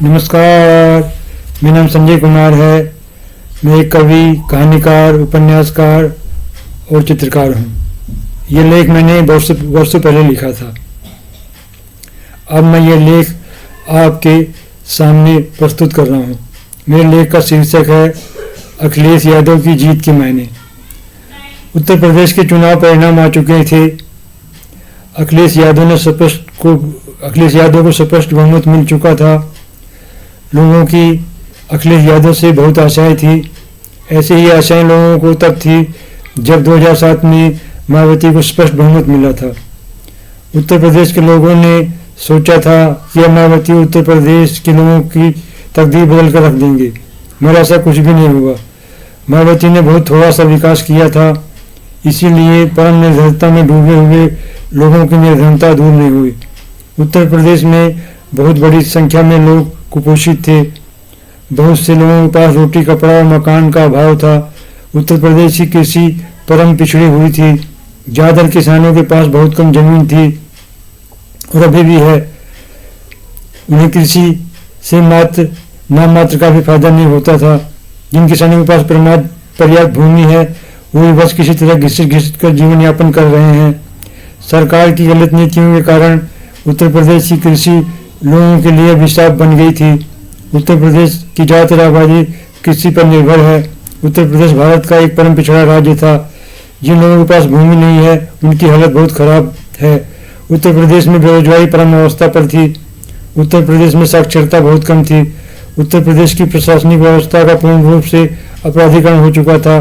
नमस्कार, मेरा नाम संजय कुमार है। मैं एक कवि, कहानीकार, उपन्यासकार और चित्रकार हूँ। ये लेख मैंने वर्षों पहले लिखा था। अब मैं ये लेख आपके सामने प्रस्तुत कर रहा हूँ। मेरे लेख का शीर्षक है अखिलेश यादव की जीत के मायने। उत्तर प्रदेश के चुनाव परिणाम आ चुके थे। अखिलेश यादव को स्पष्ट बहुमत मिल चुका था। लोगों की अखिलेश यादव से बहुत आशाएं थी। ऐसे ही आशाएं लोगों को तब थी जब 2007 में मायावती को स्पष्ट बहुमत मिला था। उत्तर प्रदेश के लोगों ने सोचा था कि मायावती उत्तर प्रदेश के लोगों की तकदीर बदल कर रख देंगे, मगर ऐसा कुछ भी नहीं हुआ। मायावती ने बहुत थोड़ा सा विकास किया था, इसीलिए परम निर्धनता में डूबे हुए लोगों की निर्धनता दूर नहीं हुई। उत्तर प्रदेश में बहुत बड़ी संख्या में लोग कुपोषित थे। बहुत से लोगों के पास रोटी, कपड़ा और मकान का अभाव था। उत्तर प्रदेश की कृषि परम पिछड़ी हुई थी। ज़्यादातर किसानों के पास बहुत कम जमीन थी और अभी भी है। उन्हें कृषि से नाम मात्र का भी फायदा नहीं होता था। जिन किसानों के पास पर्याप्त भूमि है वो भी बस किसी तरह घिस कर जीवन यापन कर रहे हैं। सरकार की गलत नीतियों के कारण उत्तर प्रदेश की कृषि लोगों के लिए अभिशाप बन गई थी। उत्तर प्रदेश की ज़्यादातर आबादी कृषि पर निर्भर है। उत्तर प्रदेश भारत का एक परम पिछड़ा राज्य था। जिन लोगों के पास भूमि नहीं है उनकी हालत बहुत खराब है। उत्तर प्रदेश में बेरोजगारी परम अवस्था पर थी। उत्तर प्रदेश में साक्षरता बहुत कम थी। उत्तर प्रदेश की प्रशासनिक व्यवस्था का पूर्ण रूप से अपराधीकरण हो चुका था।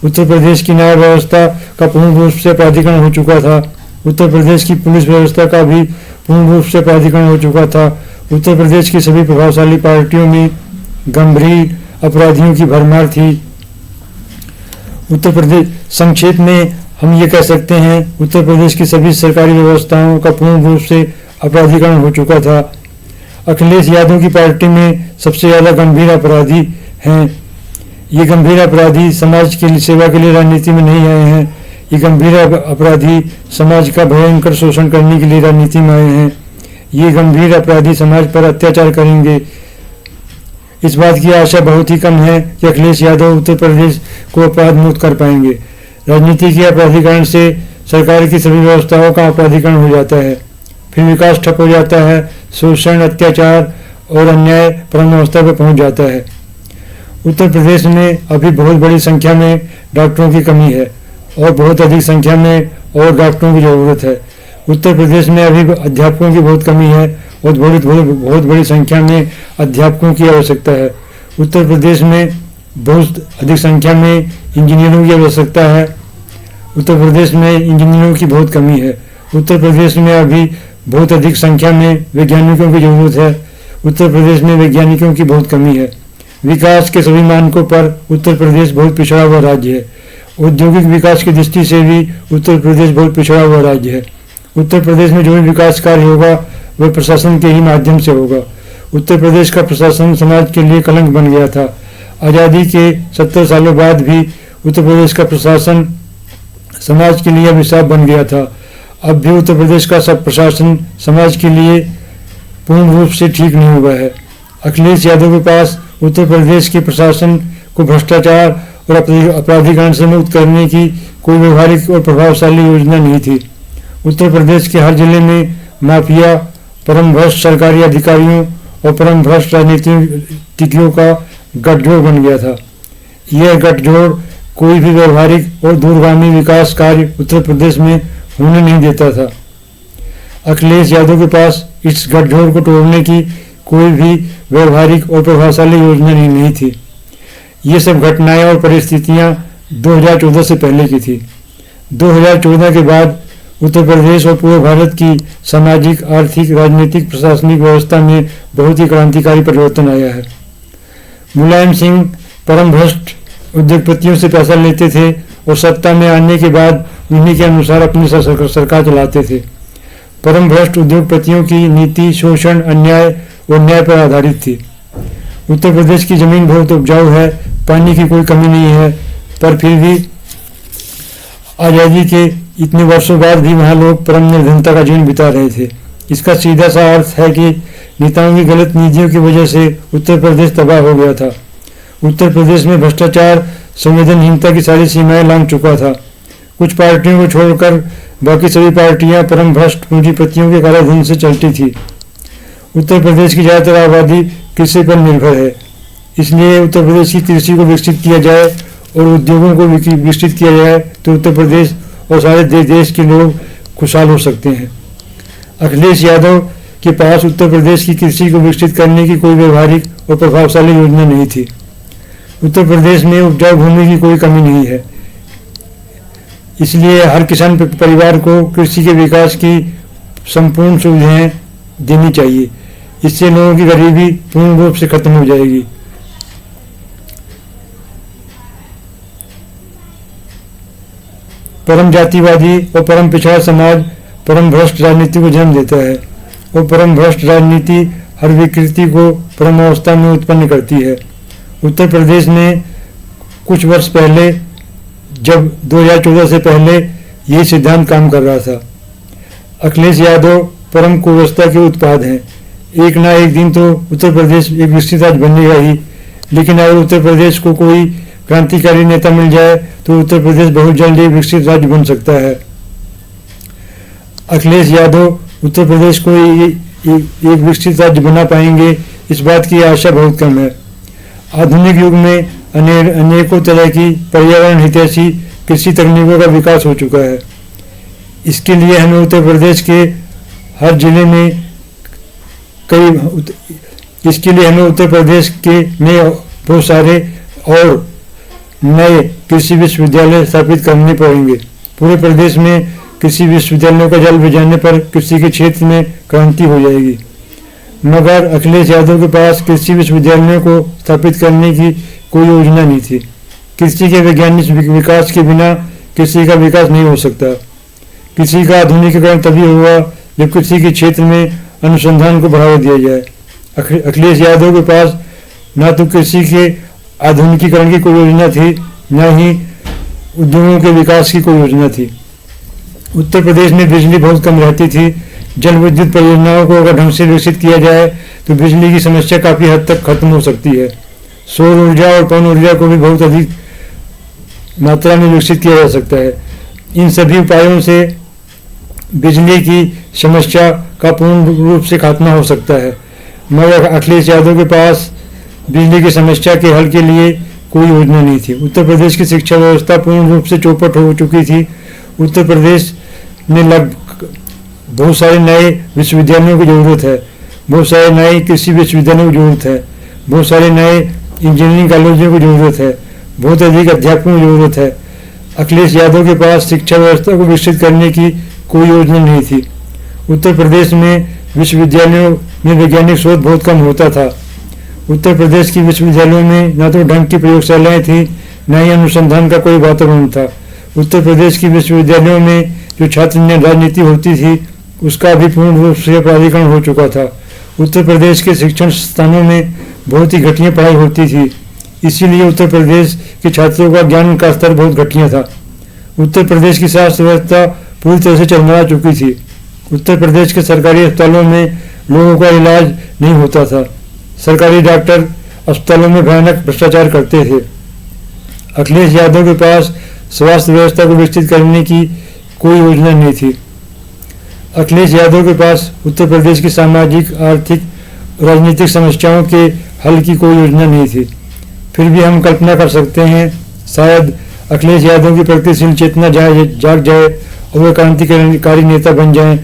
उत्तर प्रदेश की न्याय व्यवस्था का पूर्ण रूप से अपराधीकरण हो चुका था। उत्तर प्रदेश की पुलिस व्यवस्था का भी पूर्ण रूप से अपराधीकरण हो चुका था। उत्तर प्रदेश की सभी प्रभावशाली पार्टियों में गंभीर अपराधियों की भरमार थी। उत्तर प्रदेश संक्षेप में हम ये कह सकते हैं उत्तर प्रदेश की सभी सरकारी व्यवस्थाओं का पूर्ण रूप से अपराधीकरण हो चुका था। अखिलेश यादव की पार्टी में सबसे ज़्यादा गंभीर अपराधी हैं। ये गंभीर अपराधी समाज की सेवा के लिए राजनीति में नहीं आए हैं। ये गंभीर अपराधी समाज का भयंकर शोषण करने के लिए राजनीति में आए हैं। ये गंभीर अपराधी समाज पर अत्याचार करेंगे। इस बात की आशा बहुत ही कम है कि अखिलेश यादव उत्तर प्रदेश को अपराध मुक्त कर पाएंगे। राजनीति के अपराधीकरण से सरकार की सभी व्यवस्थाओं का अपराधीकरण हो जाता है, फिर विकास ठप हो जाता है, शोषण, अत्याचार और अन्याय परम अवस्था पर पहुंच जाता है। उत्तर प्रदेश में अभी बहुत बड़ी संख्या में डॉक्टरों की कमी है और बहुत अधिक संख्या में और डॉक्टरों की जरूरत है। उत्तर प्रदेश में अभी अध्यापकों की बहुत कमी है और बहुत बड़ी संख्या में अध्यापकों की आवश्यकता है। उत्तर प्रदेश में बहुत अधिक संख्या में इंजीनियरों की आवश्यकता है। उत्तर प्रदेश में इंजीनियरों की बहुत कमी है। उत्तर प्रदेश में अभी बहुत अधिक संख्या में वैज्ञानिकों की जरूरत है। उत्तर प्रदेश में वैज्ञानिकों की बहुत कमी है। विकास के सभी मानकों पर उत्तर प्रदेश बहुत पिछड़ा हुआ राज्य है। औद्योगिक विकास की दृष्टि से भी उत्तर प्रदेश बहुत पिछड़ा हुआ राज्य है। उत्तर प्रदेश में जो भी विकास कार्य होगा वह प्रशासन के ही माध्यम से होगा। उत्तर प्रदेश का प्रशासन समाज के लिए कलंक बन गया था। आज़ादी के 70 सालों बाद भी उत्तर प्रदेश का प्रशासन समाज के लिए अभिशाप बन गया था। अब भी उत्तर प्रदेश का सब प्रशासन समाज के लिए पूर्ण रूप से ठीक नहीं हुआ है। अखिलेश यादव के पास उत्तर प्रदेश के प्रशासन को भ्रष्टाचार और अपराधीकरण से मुक्त करने की कोई व्यवहारिक और प्रभावशाली योजना नहीं थी। उत्तर प्रदेश के हर जिले में माफिया, परम भ्रष्ट सरकारी अधिकारियों और परम भ्रष्ट राजनीतिज्ञों का गठजोड़ बन गया था। यह गठजोड़ कोई भी व्यवहारिक और दूरगामी विकास कार्य उत्तर प्रदेश में होने नहीं देता था। अखिलेश यादव के पास इस गठजोड़ को तोड़ने की कोई भी व्यवहारिक और प्रभावशाली योजना नहीं थी। ये सब घटनाएं और परिस्थितियां 2014 से पहले की थी। 2014 के बाद उत्तर प्रदेश और पूरे भारत की सामाजिक, आर्थिक, राजनीतिक, प्रशासनिक व्यवस्था में बहुत ही क्रांतिकारी परिवर्तन आया है। मुलायम सिंह परम भ्रष्ट उद्योगपतियों से पैसा लेते थे और सत्ता में आने के बाद उन्हीं के अनुसार अपनी सरकार चलाते थे। परम भ्रष्ट उद्योगपतियों की नीति शोषण, अन्याय और न्याय पर आधारित थी। उत्तर प्रदेश की जमीन बहुत उपजाऊ है, पानी की कोई कमी नहीं है, पर फिर भी आज़ादी के इतने वर्षों बाद भी वहाँ लोग परम निर्धनता का जीवन बिता रहे थे। इसका सीधा सा अर्थ है कि नेताओं की गलत नीतियों की वजह से उत्तर प्रदेश तबाह हो गया था। उत्तर प्रदेश में भ्रष्टाचार संवेदनहीनता की सारी सीमाएं लांघ चुका था। कुछ पार्टियों को छोड़कर बाकी सभी पार्टियां परम भ्रष्ट पूंजीपतियों के काले धन से चलती थी। उत्तर प्रदेश की ज़्यादातर आबादी कृषि पर निर्भर है, इसलिए उत्तर प्रदेश की कृषि को विकसित किया जाए और उद्योगों को विकसित किया जाए तो उत्तर प्रदेश और सारे देश के लोग खुशहाल हो सकते हैं। अखिलेश यादव के पास उत्तर प्रदेश की कृषि को विकसित करने की कोई व्यवहारिक और प्रभावशाली योजना नहीं थी। उत्तर प्रदेश में उपजाऊ भूमि की कोई कमी नहीं है, इसलिए हर किसान परिवार को कृषि के विकास की संपूर्ण सुविधाएं देनी चाहिए। इससे लोगों की गरीबी पूर्ण रूप से खत्म हो जाएगी। परम जातिवादी और परम पिछड़ा समाज परम भ्रष्ट राजनीति को जन्म देता है और परम भ्रष्ट राजनीति हर विकृति को परम अवस्था में उत्पन्न करती है। उत्तर प्रदेश में कुछ वर्ष पहले, जब 2014 से पहले यही सिद्धांत काम कर रहा था। अखिलेश यादव परम कुव्यवस्था के उत्पाद हैं। एक ना एक दिन तो उत्तर प्रदेश एक विकसित राज्य बनेगा ही, लेकिन अगर उत्तर प्रदेश को कोई क्रांतिकारी नेता मिल जाए तो उत्तर प्रदेश बहुत जल्द एक विकसित राज्य बन सकता है। अखिलेश यादव उत्तर प्रदेश को एक विकसित राज्य बना पाएंगे, इस बात की आशा बहुत कम है। आधुनिक युग में अनेकों तरह की पर्यावरण हितैषी कृषि तकनीकों का विकास हो चुका है। इसके लिए हमें उत्तर प्रदेश के हर जिले में बहुत सारे और नए कृषि विश्वविद्यालय स्थापित करने पड़ेंगे। पूरे प्रदेश में कृषि विश्वविद्यालयों का जाल बिछाने पर कृषि के क्षेत्र में क्रांति हो जाएगी। मगर अखिलेश यादव के पास कृषि विश्वविद्यालयों को स्थापित करने की कोई योजना नहीं थी। कृषि के वैज्ञानिक विकास के बिना कृषि का विकास नहीं हो सकता। कृषि का आधुनिकीकरण तभी होगा जब कृषि के क्षेत्र में अनुसंधान को बढ़ावा दिया जाए। अखिलेश यादव के पास न तो कृषि के आधुनिकीकरण की कोई योजना थी, न ही उद्योगों के विकास की कोई योजना थी। उत्तर प्रदेश में बिजली बहुत कम रहती थी। जल विद्युत परियोजनाओं को अगर ढंग से विकसित किया जाए तो बिजली की समस्या काफ़ी हद तक खत्म हो सकती है। सौर ऊर्जा और पवन ऊर्जा को भी बहुत अधिक मात्रा में विकसित किया जा सकता है। इन सभी उपायों से बिजली की समस्या का पूर्ण रूप से खात्मा हो सकता है। मगर अखिलेश यादव के पास बिजली की समस्या के हल के लिए कोई योजना नहीं थी। उत्तर प्रदेश की शिक्षा व्यवस्था पूर्ण रूप से चौपट हो चुकी थी। उत्तर प्रदेश में बहुत सारे नए विश्वविद्यालयों की जरूरत है, बहुत सारे नए कृषि विश्वविद्यालयों की जरूरत है, बहुत सारे नए इंजीनियरिंग कॉलेजों की जरूरत है, बहुत अधिक अध्यापकों की जरूरत है। अखिलेश यादव के पास शिक्षा व्यवस्था को विकसित करने की कोई योजना नहीं थी। उत्तर प्रदेश में विश्वविद्यालयों में वैज्ञानिक शोध बहुत कम होता था। उत्तर प्रदेश की विश्वविद्यालयों में न तो ढंग की प्रयोगशालाएं थी, न ही अनुसंधान का कोई वातावरण था। उत्तर प्रदेश की विश्वविद्यालयों में जो छात्र राजनीति होती थी उसका भी पूर्ण रूप से अपराधीकरण हो चुका था। उत्तर प्रदेश के शिक्षण संस्थानों में बहुत ही घटिया पढ़ाई होती थी, इसीलिए उत्तर प्रदेश के छात्रों का ज्ञान का स्तर बहुत घटिया था। उत्तर प्रदेश की स्वास्थ्य व्यवस्था पूरी तरह से चरमरा चुकी थी। उत्तर प्रदेश के सरकारी अस्पतालों में लोगों का इलाज नहीं होता था। सरकारी डॉक्टर अस्पतालों में भयानक भ्रष्टाचार करते थे। अखिलेश यादव के पास स्वास्थ्य व्यवस्था को विकसित करने की कोई योजना नहीं थी। अखिलेश यादव के पास उत्तर प्रदेश की सामाजिक, आर्थिक, राजनीतिक समस्याओं के हल की कोई योजना नहीं थी। फिर भी हम कल्पना कर सकते हैं, शायद अखिलेश यादव की प्रगतिशील चेतना जाग जाए और वह क्रांतिकारी नेता बन जाएं,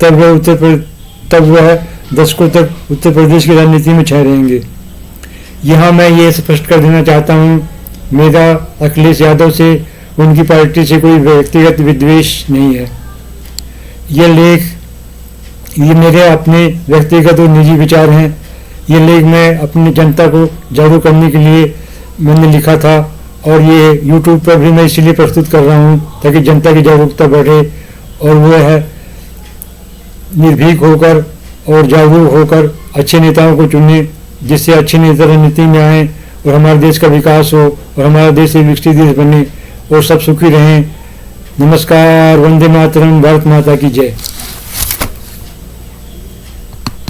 तब वह दशकों तक उत्तर प्रदेश की राजनीति में छाए रहेंगे। यहाँ मैं ये स्पष्ट कर देना चाहता हूँ, मेरा अखिलेश यादव से, उनकी पार्टी से कोई व्यक्तिगत विद्वेष नहीं है। ये मेरे अपने व्यक्तिगत और निजी विचार हैं। ये लेख मैं अपनी जनता को जागरूक करने के लिए मैंने लिखा था और ये YouTube पर भी मैं इसीलिए प्रस्तुत कर रहा हूँ ताकि जनता की जागरूकता बढ़े और वह निर्भीक होकर और जागरूक होकर अच्छे नेताओं को चुने, जिससे अच्छे नेता राजनीति में आए और हमारे देश का विकास हो और हमारा देश एक विकसित देश बने और सब सुखी रहें। नमस्कार। वंदे मातरम। भारत माता की जय।